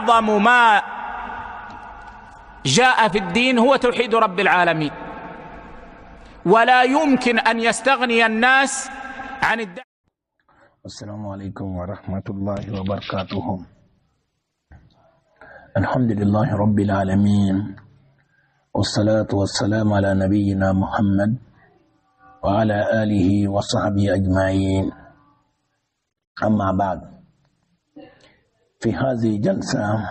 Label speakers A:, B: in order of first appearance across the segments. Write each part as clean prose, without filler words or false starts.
A: أعظم ما جاء في الدين هو توحيد رب العالمين، ولا يمكن أن يستغني الناس عن الدعوة.
B: السلام عليكم ورحمة الله وبركاته. الحمد لله رب العالمين، والصلاة والسلام على نبينا محمد وعلى آله وصحبه أجمعين. أما بعد، في هذه الجلسة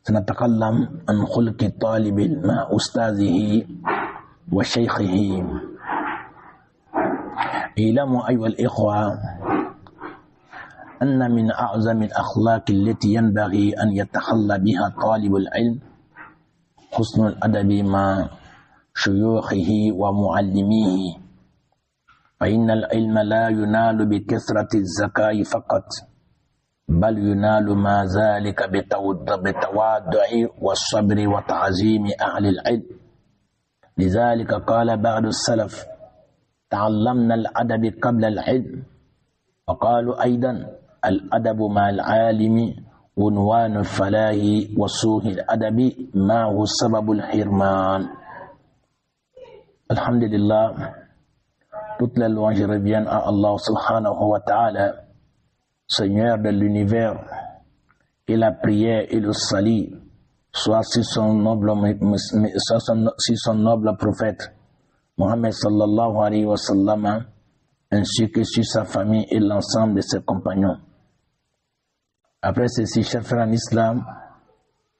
B: سنتكلم عن خلق الطالب مع أستاذه وشيخه. اعلموا أيها الإخوة أن من أعظم الأخلاق التي ينبغي أن يتخلى بها طالب العلم حسن الأدب مع شيوخه ومعلميه، فإن العلم لا ينال بكثرة الذكاء فقط، بل ينال ما ذلك بالتواضع والصبر وتعظيم أهل العلم. لذلك قال بعض السلف: تعلمنا الأدب قبل العلم. وقالوا أيضا: الأدب مع العالم عنوان الفلاح، وسوء الأدب ما هو سبب الحرمان. Alhamdulillah, toute la louange revient à Allah subhanahu wa ta'ala, Seigneur de l'univers, et la prière et le salut soit sur son noble prophète Mohammed sallallahu alayhi wa sallam, ainsi que sur sa famille et l'ensemble de ses compagnons. Après ceci, chers frères en islam,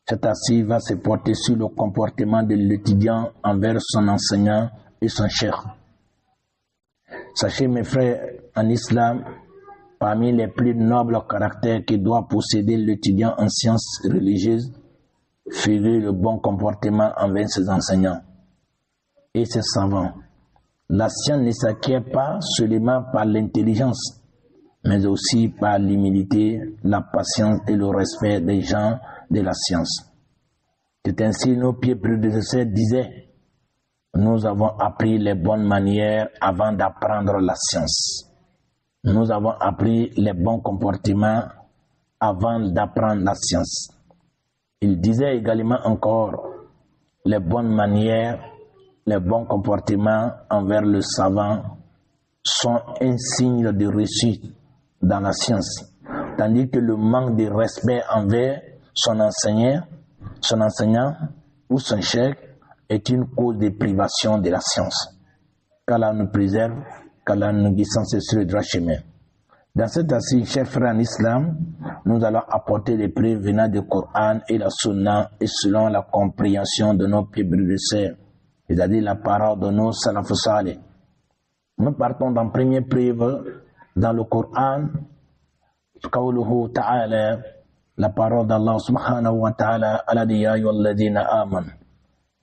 B: cette assise va se porter sur le comportement de l'étudiant envers son enseignant et son cheikh. Sachez, mes frères en islam, parmi les plus nobles caractères que doit posséder l'étudiant en sciences religieuses figure le bon comportement envers ses enseignants et ses savants. La science ne s'acquiert pas seulement par l'intelligence, mais aussi par l'humilité, la patience et le respect des gens de la science. C'est ainsi nos pieds prédécesseurs disaient: nous avons appris les bonnes manières avant d'apprendre la science. Nous avons appris les bons comportements avant d'apprendre la science. Il disait également encore: les bonnes manières, les bons comportements envers le savant sont un signe de réussite dans la science, tandis que le manque de respect envers son enseignant ou son cheikh est une cause de privation de la science. Qu'Allah nous préserve, qu'Allah nous guide sur le droit chemin. Dans cette assise, chers frères en islam, nous allons apporter les preuves venant du Coran et la Sunna et selon la compréhension de nos prédécesseurs, c'est-à-dire la parole de nos salafus salih. Nous partons dans la première preuve dans le Coran, qawluhu ta'ala, la parole d'Allah subhanahu wa ta'ala, ala ya ayyuhalladhina amanu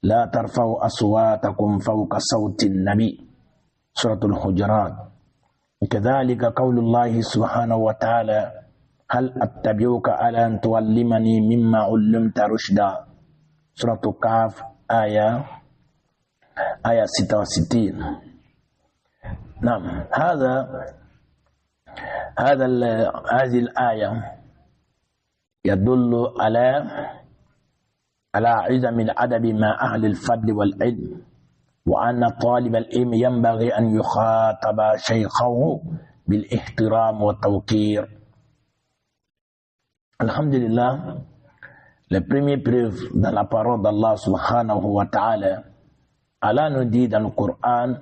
B: la tarfa'u aswatakum fawqa sawti an-nabi, suratul hujurat. كذلك قول الله سبحانه وتعالى: هل أتبعك على أن تعلمني مما علمت رشدا، سورة الكهف آية 66. نعم، هذه الآية يدل على عظم الأدب مع أهل الفضل والعلم، وأن طالب العلم ينبغي أن يخاطب شيخه بالاحترام والتوقير. Alhamdulillah, les premières preuves dans la parole d'Allah subhanahu wa ta'ala, Allah nous dit dans le Coran: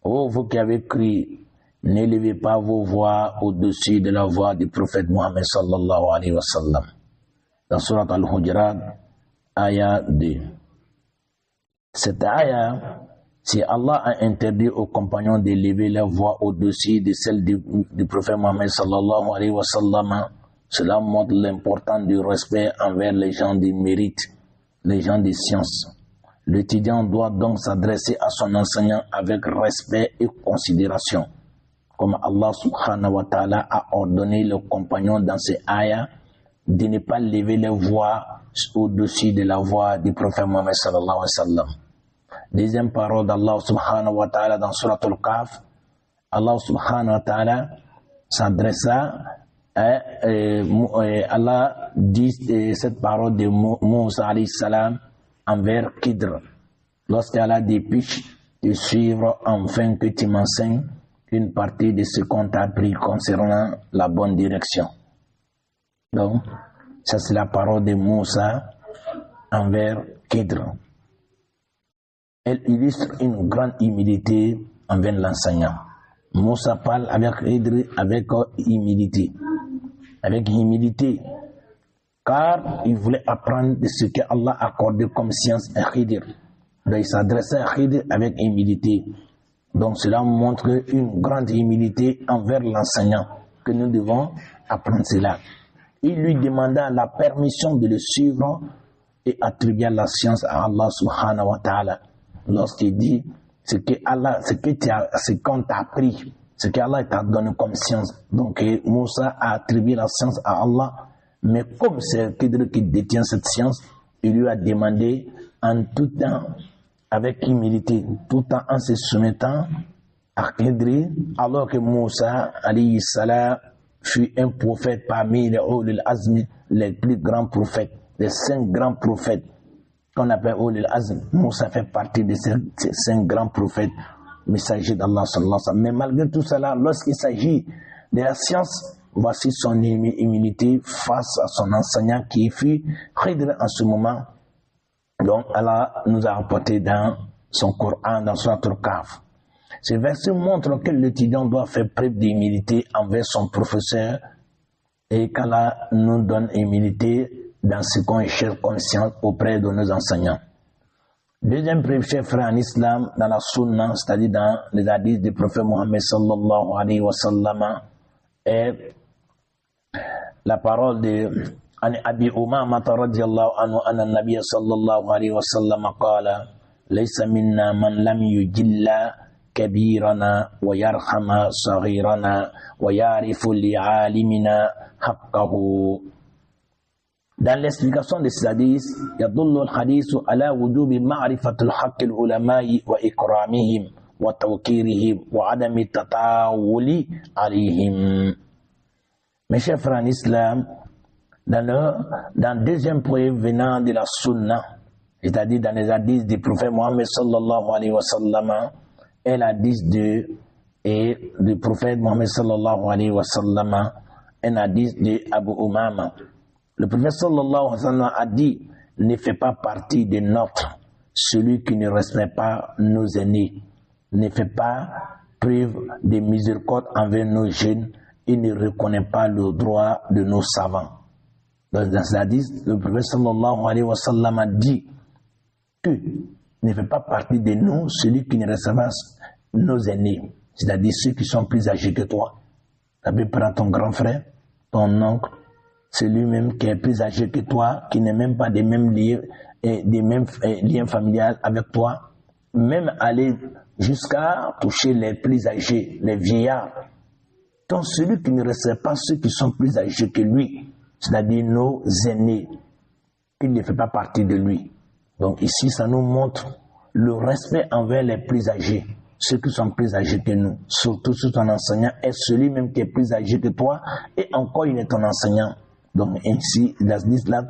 B: ô vous qui avez cru, n'élevez pas vos voix au-dessus de la voix du prophète Mohammed sallallahu alayhi wa sallam. Dans Surat al-Hujurat, ayah 2. Cette ayah, si Allah a interdit aux compagnons d'élever leur voix au-dessus de celle du prophète Mohammed sallallahu alayhi wa sallam, cela montre l'importance du respect envers les gens du mérite, les gens des sciences. L'étudiant doit donc s'adresser à son enseignant avec respect et considération, comme Allah subhanahu wa ta'ala a ordonné les compagnons dans ces ayahs de ne pas lever leur voix au-dessus de la voix du prophète Mohammed sallallahu alayhi wa sallam. Deuxième parole d'Allah subhanahu wa ta'ala dans Surat al-Kahf, Allah subhanahu wa ta'ala s'adressa Allah dit cette parole de Moussa alayhi salam envers Khidr. Lorsqu'Allah dépêche de suivre afin que tu m'enseignes une partie de ce qu'on t'a appris concernant la bonne direction. Donc, ça c'est la parole de Moussa envers Khidr. Elle illustre une grande humilité envers l'enseignant. Moussa parle avec Khidr avec humilité. Avec humilité. Car il voulait apprendre de ce que Allah a accordé comme science à Khidr. Donc il s'adressait à Khidr avec humilité. Donc cela montre une grande humilité envers l'enseignant, que nous devons apprendre cela. Il lui demanda la permission de le suivre et attribuer la science à Allah subhanahu wa ta'ala. Lorsqu'il dit ce qu'on t'a appris, ce qu'Allah t'a donné comme science. Donc Moussa a attribué la science à Allah, mais comme c'est Khidr qui détient cette science, il lui a demandé en tout temps, avec humilité, tout en se soumettant à Khidr, alors que Moussa alayhi salam fut un prophète parmi les Ulul Azmi, les plus grands prophètes, les 5 grands prophètes qu'on appelle Ulul Azm. Moussa fait partie de ces 5 grands prophètes, messagers d'Allah sallallahu alayhi wa sallam. Mais malgré tout cela, lorsqu'il s'agit de la science, voici son humilité face à son enseignant qui fut Khidr en ce moment. Donc Allah nous a rapporté dans son Coran, dans Surat Al-Kahf. Ce verset montre que l'étudiant doit faire preuve d'humilité envers son professeur et qu'Allah nous donne humilité dans ce qu'on cherche comme science auprès de nos enseignants. Deuxième preuve, chers frères en islam, dans la sunna, c'est-à-dire dans les hadiths du prophète Mohammed sallallahu alayhi wa sallam, est la parole de عن أبي أمامة رضي الله عنه أن النبي صلى الله عليه وسلم قال ليس منا من لم يجل كبيرنا ويرحم صغيرنا ويعرف لعالمنا حقه. Dans l'explication de ces hadiths, يدل الحديث على وجوب معرفة الحق العلماء وإكرامهم وتوقيرهم وعدم التطاول عليهم. Mes chers frères en islam, dans deuxième preuve venant de la sunna, c'est-à-dire dans les hadiths du prophète Mohammed sallallahu alayhi wa sallam, et l'hadith du prophète Mohammed sallallahu alayhi wa sallam, un hadith de Abu Umama. Le prophète sallallahu alayhi wa sallam a dit: ne fait pas partie de notre celui qui ne respecte pas nos aînés, ne fait pas preuve de miséricorde envers nos jeunes et ne reconnaît pas le droit de nos savants. Dans ce hadith, le prophète sallallahu alayhi wa sallam a dit que ne fait pas partie de nous celui qui ne respecte pas nos aînés, c'est-à-dire ceux qui sont plus âgés que toi. Tu peux prendre ton grand frère, ton oncle, celui-même qui est plus âgé que toi, qui n'est même pas des mêmes liens familiaux avec toi, même aller jusqu'à toucher les plus âgés, les vieillards. Donc celui qui ne respecte pas ceux qui sont plus âgés que lui, c'est-à-dire nos aînés, il ne fait pas partie de lui. Donc ici, ça nous montre le respect envers les plus âgés, ceux qui sont plus âgés que nous, surtout si ton enseignant est celui-même qui est plus âgé que toi, et encore il est ton enseignant. Donc ainsi, l'islam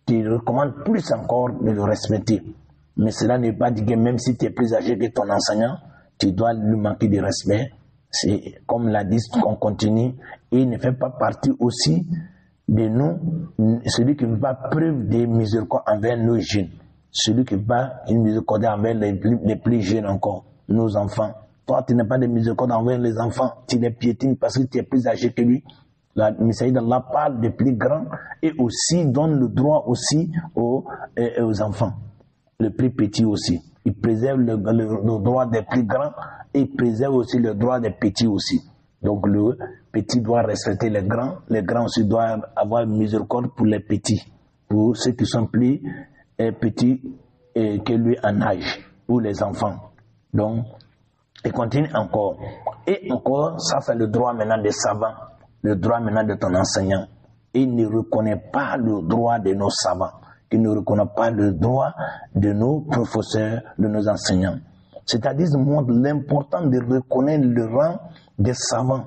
B: te recommande plus encore de le respecter. Mais cela ne veut pas dire que même si tu es plus âgé que ton enseignant, tu dois lui manquer de respect. C'est comme l'a dit, qu'on continue, et il ne fait pas partie aussi de nous, celui qui ne fait pas preuve de miséricorde envers nos jeunes, celui qui ne fait pas une miséricorde envers les plus jeunes encore, nos enfants. Toi, tu n'as pas de miséricorde envers les enfants, tu les piétines parce que tu es plus âgé que lui. La messager d'Allah parle des plus grands et aussi donne le droit aussi aux enfants, le plus petit aussi. Il préserve le droit des plus grands et il préserve aussi le droit des petits aussi. Donc le petit doit respecter les grands aussi doivent avoir miséricorde pour les petits, pour ceux qui sont plus petits que lui en âge, ou les enfants. Donc, il continue encore. Et encore, ça c'est le droit maintenant des savants, le droit maintenant de ton enseignant. Il ne reconnaît pas le droit de nos savants, il ne reconnaît pas le droit de nos professeurs, de nos enseignants. C'est-à-dire, montre l'importance de reconnaître le rang des savants.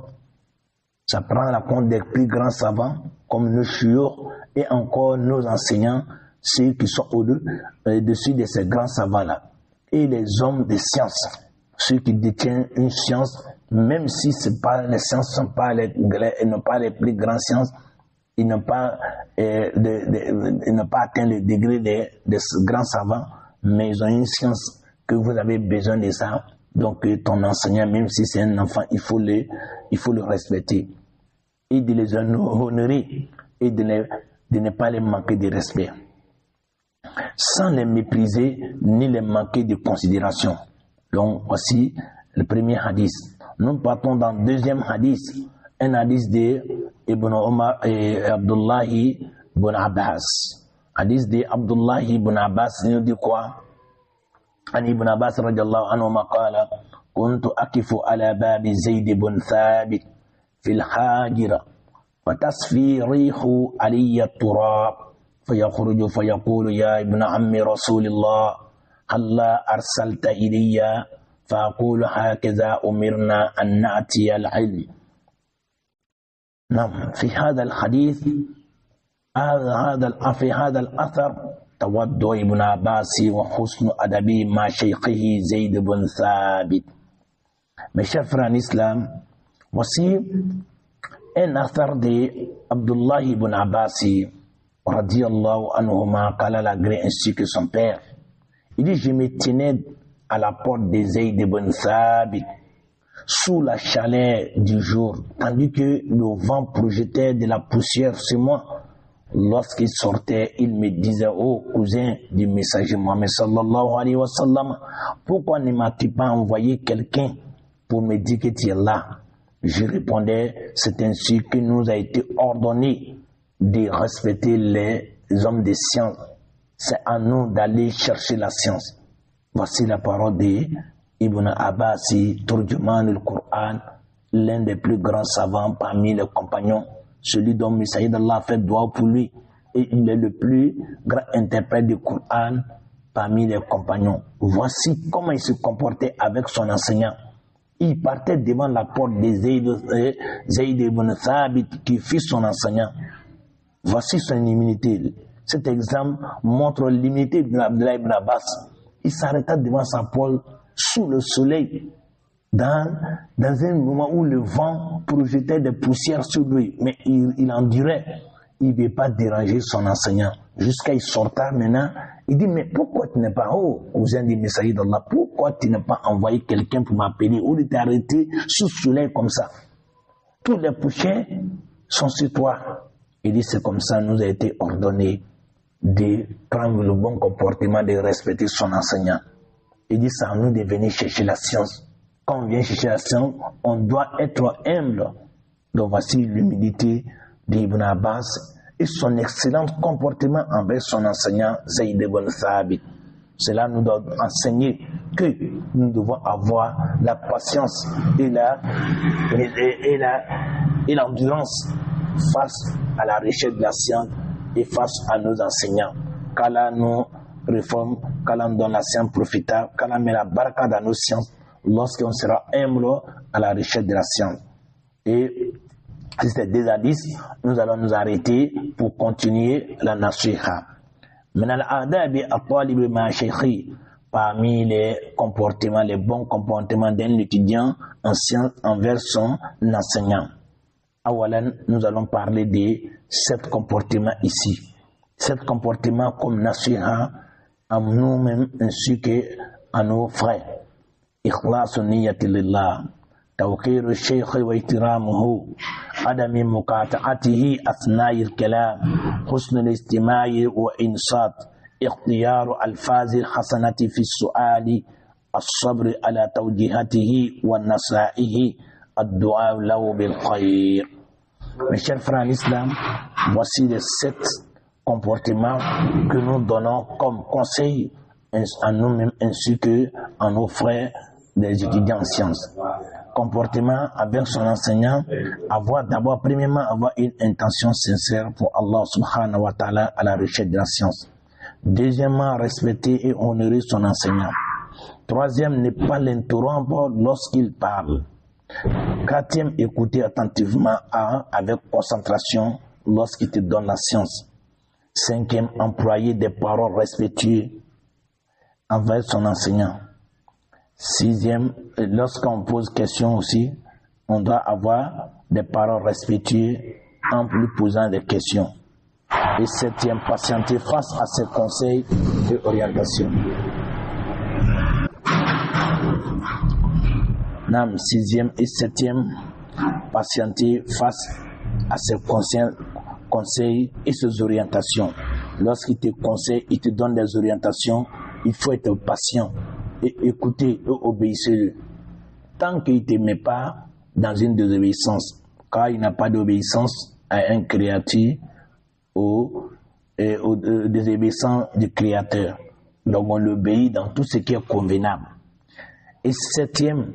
B: Ça prend la compte des plus grands savants, comme nos chouyours et encore nos enseignants, ceux qui sont au-dessus de ces grands savants-là. Et les hommes de science, ceux qui détiennent une science, même si les sciences n'ont pas les plus grandes sciences, ils n'ont pas atteint le degré des grands savants, mais ils ont une science que vous avez besoin de ça. Donc ton enseignant, même si c'est un enfant, il faut le respecter et de les honorer et de ne pas les manquer de respect, sans les mépriser ni les manquer de considération. Donc voici le premier hadith. Nous partons dans le deuxième hadith, un hadith de Ibn Omar et Abdullah ibn Abbas. Hadith de Abdullah ibn Abbas nous dit quoi? عن ابن عباس رضي الله عنهما قال كنت أقف على باب زيد بن ثابت في الحاجرة فتصفي ريح علي التراب فيخرج فيقول يا ابن عم رسول الله هلا أرسلت إلي فأقول هكذا أمرنا أن نأتي العلم. نعم في هذا الحديث في هذا الأثر تودع ابن عباس وحسن أدبه مع شيخه زيد بن ثابت. Mes chers frères en islam, voici un affaire de Abdullah ibn Abbas radiyallahu anhuma qu'Allah l'agrée ainsi que son père. Il dit, je me tenais à la porte de Zayd ibn Thabit sous la chaleur du jour, tandis que le vent projetait de la poussière sur moi. Lorsqu'il sortait, il me disait, oh cousin du messager Mohammed sallallahu alayhi wa sallam, pourquoi ne m'as-tu pas envoyé quelqu'un pour me dire que tu es là? Je répondais, c'est ainsi que nous a été ordonné de respecter les hommes de science. C'est à nous d'aller chercher la science. Voici la parole de Ibn Abbas, Turjuman al-Qur'an, l'un des plus grands savants parmi les compagnons, celui dont Messaïd d'Allah fait droit pour lui, et il est le plus grand interprète du Coran parmi les compagnons. Voici comment il se comportait avec son enseignant. Il partait devant la porte de Zayd ibn Thabit qui fut son enseignant. Voici son immunité. Cet exemple montre l'immunité d'Abdullah ibn Abbas. Il s'arrêta devant sa porte sous le soleil, dans un moment où le vent projetait des poussières sur lui, mais il endurait. Il ne veut pas déranger son enseignant. Jusqu'à il sortait maintenant, il dit, mais pourquoi tu n'es pas, oh, cousin du messager d'Allah, pourquoi tu n'as pas envoyé quelqu'un pour m'appeler ou de t'arrêter sous le soleil comme ça? Tous les poussières sont sur toi. Il dit, c'est comme ça, nous a été ordonné de prendre le bon comportement, de respecter son enseignant. Il dit, c'est à nous de venir chercher la science. Quand on vient chercher la science, on doit être humble. Donc voici l'humilité d'Ibn Abbas et son excellent comportement envers son enseignant Zayd ibn Thabit. Cela nous doit enseigner que nous devons avoir la patience et l'endurance face à la recherche de la science et face à nos enseignants. Qu'Allah nous réforme, qu'Allah nous donne la science profitable, qu'Allah met la baraka dans nos sciences lorsqu'on sera humble à la recherche de la science. Et si c'est des hadiths, nous allons nous arrêter pour continuer la nasiha. Parmi les comportements, les bons comportements d'un étudiant en sciences envers son enseignant. Awalan, nous allons parler de 7 comportements ici. 7 comportements comme nasiha à nous-mêmes ainsi qu'à nos frères. إخلاص النية لله توقير الشيخ واحترامه عدم مقاطعته أثناء الكلام حسن الاستماع وإنصات اختيار ألفاظ الحسنة في السؤال الصبر على توجيهاته والنصائح الدعاء له بالخير. Mes chers frères en islam, voici les 7 comportements que nous donnons comme conseil à nous-mêmes ainsi qu'à nos frères des étudiants en sciences. Comportement avec son enseignant, premièrement avoir une intention sincère pour Allah subhanahu wa ta'ala à la recherche de la science. Deuxièmement, respecter et honorer son enseignant. Troisième, ne pas l'interrompre lorsqu'il parle. Quatrième, écouter attentivement avec concentration lorsqu'il te donne la science. Cinquième, employer des paroles respectueuses envers son enseignant. Sixième, lorsqu'on pose question aussi, on doit avoir des paroles respectueuses en lui posant des questions. Et septième, patienter face à ses conseils et orientations. Sixième et septième, patienter face à ses conseils et ses orientations. Lorsqu'il te conseille, il te donne des orientations, il faut être patient et écouter et obéir. Tant qu'il ne te met pas dans une désobéissance, car il n'a pas d'obéissance à un créature ou désobéissant du créateur. Donc on l'obéit dans tout ce qui est convenable. Et septième,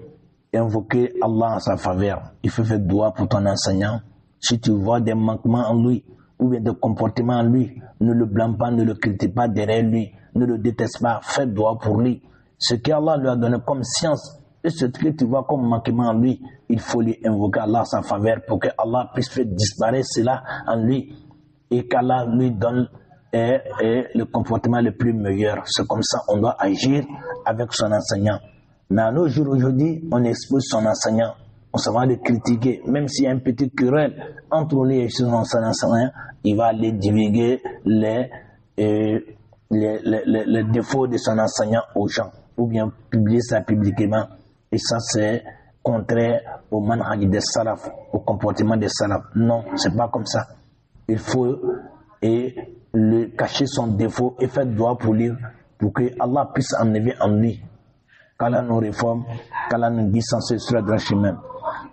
B: invoquer Allah en sa faveur. Il faut faire dua pour ton enseignant. Si tu vois des manquements en lui, ou bien des comportements en lui, ne le blâme pas, ne le critique pas derrière lui, ne le déteste pas, fais dua pour lui. Ce qu'Allah lui a donné comme science, et ce que tu vois comme manquement en lui, il faut lui invoquer Allah en sa faveur pour que Allah puisse faire disparaître cela en lui et qu'Allah lui donne le comportement le plus meilleur. C'est comme ça on doit agir avec son enseignant. Mais à nos jours aujourd'hui, on expose son enseignant, on se va le critiquer, même s'il y a un petit querelle entre lui et son enseignant, il va aller divulguer les défauts de son enseignant aux gens, ou bien publier ça publiquement. Et ça, c'est contraire au manhaj des salaf, au comportement des salaf. Non, c'est pas comme ça. Il faut cacher son défaut et faire dua pour lui, pour que Allah puisse enlever en lui. Qu'Allah nous réforme, qu'Allah nous guide sans cesse sur le droit chemin.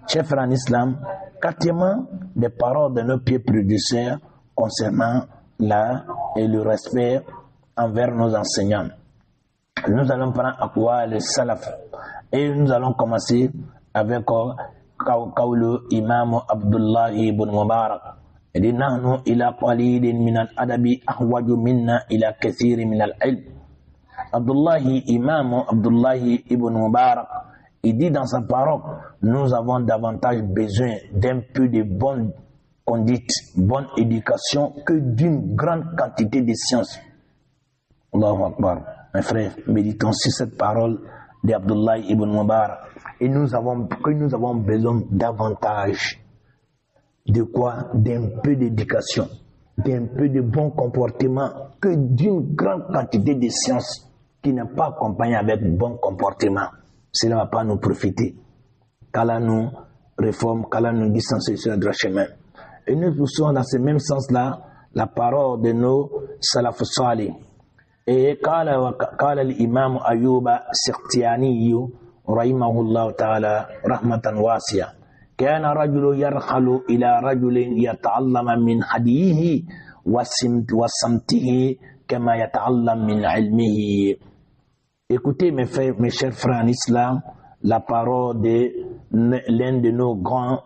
B: Chers frères en islam, quatrièmement, des paroles de nos pieds prédécesseurs concernant le respect envers nos enseignants. Nous allons prendre à quoi le salaf. Et nous allons commencer avec Qawlu Imam Abdullah ibn Mubarak. Il dit, Nahnu ila qalilin min al-adabi ahwaju minna ila kathirin min al-ilm. Imam Abdullahi ibn Mubarak, il dit dans sa parole, nous avons davantage besoin d'un peu de bonne conduite, bonne éducation que d'une grande quantité de sciences. Allahu Akbar. Mes frères, méditons sur cette parole d'Abdullah ibn Mubarak. Et nous avons besoin davantage de quoi? D'un peu d'éducation, d'un peu de bon comportement que d'une grande quantité de sciences qui n'est pas accompagnée avec bon comportement. Cela ne va pas nous profiter. Qu'Allah nous réforme, qu'Allah nous guide sans cesse sur le droit chemin. Et nous poussons dans ce même sens-là la parole de nos salaf salih. Et قال الإمام أيوب السختياني رحمه الله تعالى رحمة واسعة كان رجل يرحل إلى رجل يتعلم من هديه وسمته كما يتعلم من علمه. Écoutez mes chers frères en islam, la parole de l'un de nos grands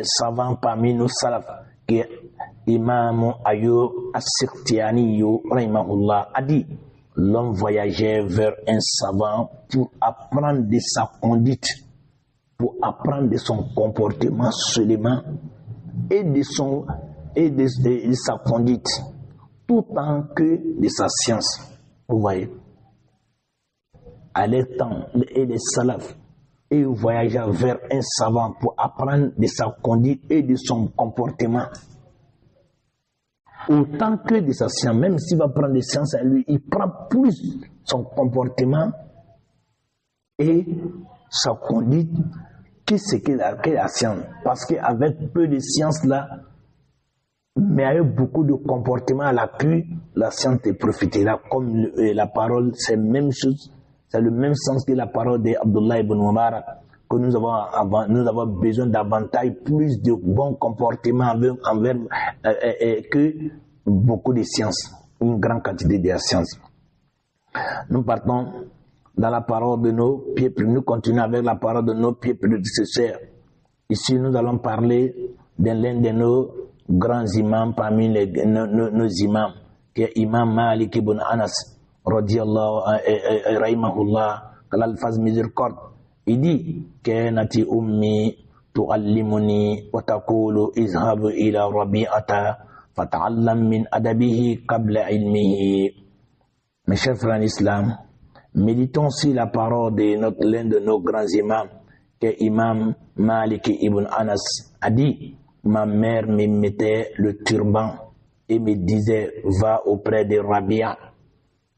B: savants parmi nos salaf, qui est Imam Ayyub as-Sikhtiyani rahimahullah, a dit: l'homme voyageait vers un savant pour apprendre de sa conduite, pour apprendre de son comportement seulement et de sa conduite, tout en que de sa science. Vous voyez, à l'étang et les salafs, et voyageait vers un savant pour apprendre de sa conduite et de son comportement, autant que de sa science. Même s'il va prendre des sciences à lui, il prend plus son comportement et sa conduite que ce que la science. Parce qu'avec peu de science là, mais avec beaucoup de comportement à l'appui, la science te profitera. Comme la parole, c'est la même chose, c'est le même sens que la parole d'Abdullah ibn Mubarak, que nous avons besoin davantage plus de bon comportement envers que beaucoup de sciences, une grande quantité de sciences. Nous partons dans la parole de nos pieds, nous continuons avec la parole de nos pieds prédécesseurs. Ici, nous allons parler de l'un de nos grands imams parmi nos imams, qui est Imam Malik ibn Anas, radiyallahu rahimahullah, qu'Allah le fasse miséricorde. Il dit: Kenati ummi تعلمني وتقول اذهب إلى ربيعة فتعلم من أدبه قبل علمه. Mes chers frères en islam, méditons aussi la parole de l'un de nos grands imams, que Imam Malik ibn Anas a dit: ma mère me mettait le turban et me disait va auprès de Rabia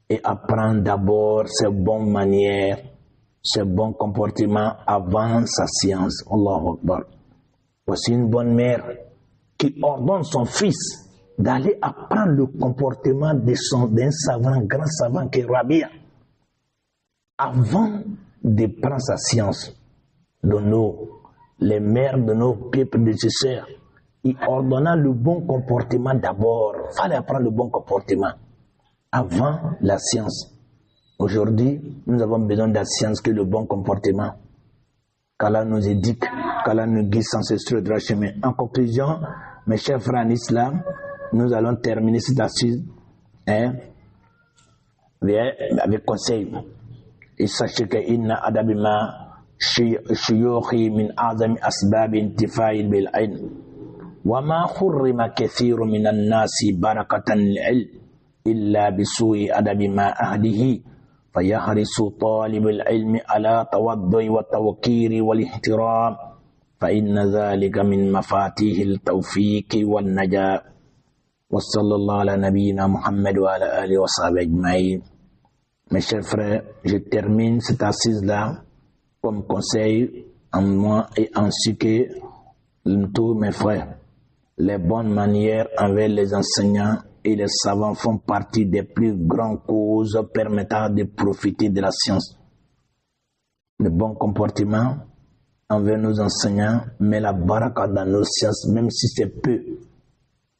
B: et apprends d'abord ses bonnes manières, ses bons comportements avant sa science. Allahu Akbar. Voici une bonne mère qui ordonne son fils d'aller apprendre le comportement d'un savant, grand savant qui est Rabia, avant de prendre sa science. Les mères de nos peuples nécessaires, ils ordonnant le bon comportement d'abord. Il fallait apprendre le bon comportement avant la science. Aujourd'hui, nous avons besoin de la science que le bon comportement. Qu'Allah nous éduque, qu'Allah nous guide sans cesse sur le droit chemin. En conclusion, mes chers frères en islam, nous allons terminer cette astuce avec conseil. Et sachez que inna adabima shuyukhi min azami asbab intifa'il bil ilm wa ma hurrima kathiru min an-nasi barakatan lil ilm illa bisu'i adabima ahdihi fayahrisu talibul ilmi ala tawaddu'i wa tawqiri wal ihtiram fa inna dhalika min mafatihil tawfiqi wan najat. Wa sallallahu ala nabiyyina Muhammad wa ala alihi wa sahbihi ajma'in. Mes chers frères, je termine cette assise-là comme conseil en moi et ainsi que tous mes frères. Les bonnes manières envers les enseignants et les savants font partie des plus grandes causes permettant de profiter de la science. Le bon comportement envers nos enseignants met la baraka dans nos sciences, même si c'est peu.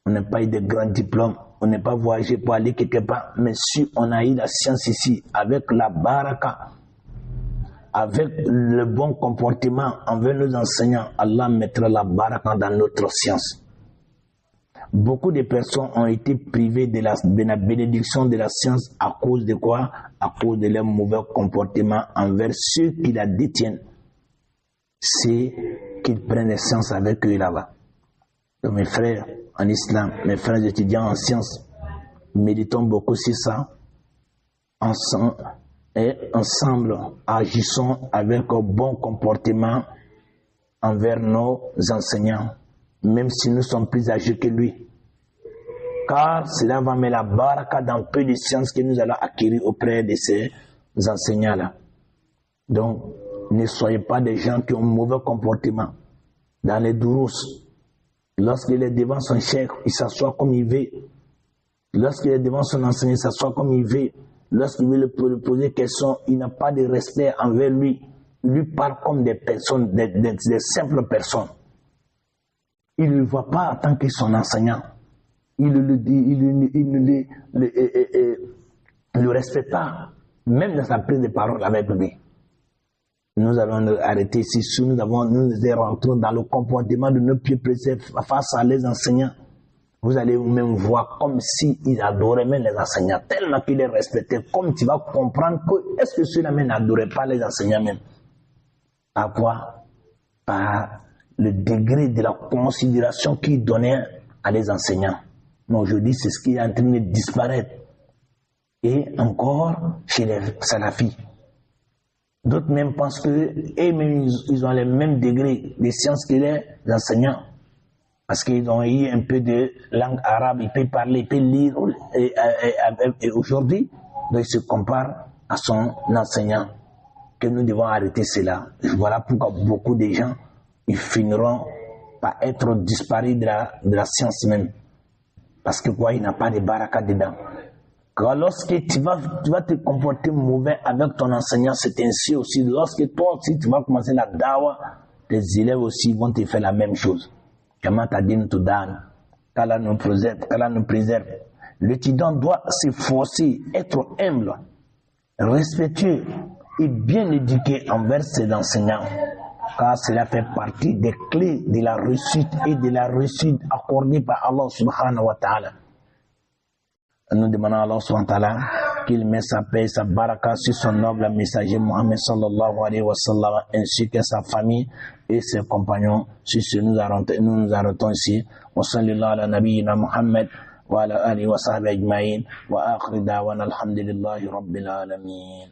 B: On n'a pas eu de grands diplômes, on n'est pas voyagé pour aller quelque part, mais si on a eu la science ici, avec la baraka, avec le bon comportement envers nos enseignants, Allah mettra la baraka dans notre science. Beaucoup de personnes ont été privées de la bénédiction de la science à cause de quoi? À cause de leur mauvais comportement envers ceux qui la détiennent. C'est qu'ils prennent la science avec eux là-bas. Donc mes frères en islam, mes frères étudiants en sciences, méditons beaucoup sur ça. Ensemble, agissons avec un bon comportement envers nos enseignants, même si nous sommes plus âgés que lui. Car cela va mettre la baraka dans peu de sciences que nous allons acquérir auprès de ces enseignants-là. Donc, ne soyez pas des gens qui ont un mauvais comportement. Dans les dourous, lorsqu'il est devant son cheikh, il s'assoit comme il veut. Lorsqu'il est devant son enseignant, il s'assoit comme il veut. Lorsqu'il veut lui poser question, il n'a pas de respect envers lui. Il lui parle comme des personnes, des simples personnes. Il ne le voit pas en tant que son enseignant. Il ne le respecte pas, même dans sa prise de parole avec lui. Nous allons arrêter ici. Si nous rentrons dans le comportement de nos pieds précédents face à les enseignants. Vous allez même voir comme s'ils adoraient même les enseignants, tellement qu'ils les respectaient, comme tu vas comprendre que est-ce que ceux-là même n'adoraient pas les enseignants même. À quoi? Par le degré de la considération qu'ils donnaient à les enseignants. Mais aujourd'hui, c'est ce qui est en train de disparaître. Et encore chez les salafis. D'autres même pensent que ils ont les mêmes degrés de sciences que les enseignants. Parce qu'ils ont eu un peu de langue arabe, ils peuvent parler, ils peuvent lire. Et aujourd'hui, donc, ils se comparent à son enseignant. Que nous devons arrêter cela. Voilà pourquoi beaucoup de gens, ils finiront par être disparus de la science même. Parce que quoi, il n'a pas de baraka dedans. Car lorsque tu vas te comporter mauvais avec ton enseignant, c'est ainsi aussi. Lorsque toi aussi, tu vas commencer la dawa, tes élèves aussi vont te faire la même chose. Comment t'as dit nous tout donne, qu'Allah nous préserve. L'étudiant doit s'efforcer, être humble, respectueux et bien éduqué envers ses enseignants. Car cela fait partie des clés de la réussite et de la réussite accordée par Allah subhanahu wa ta'ala. Nous demandons à Allah subhanahu wa ta'ala qu'il met sa paix et sa baraka sur son noble messager Mohammed sallallahu alayhi wa sallam, ainsi que sa famille et ses compagnons. Sur ce, nous nous arrêtons ici. Wa sallallahu ala nabiyyina Muhammad wa ala alihi wa sahbihi ajma'in wa akhir da'wana alhamdulillahi rabbil alamin.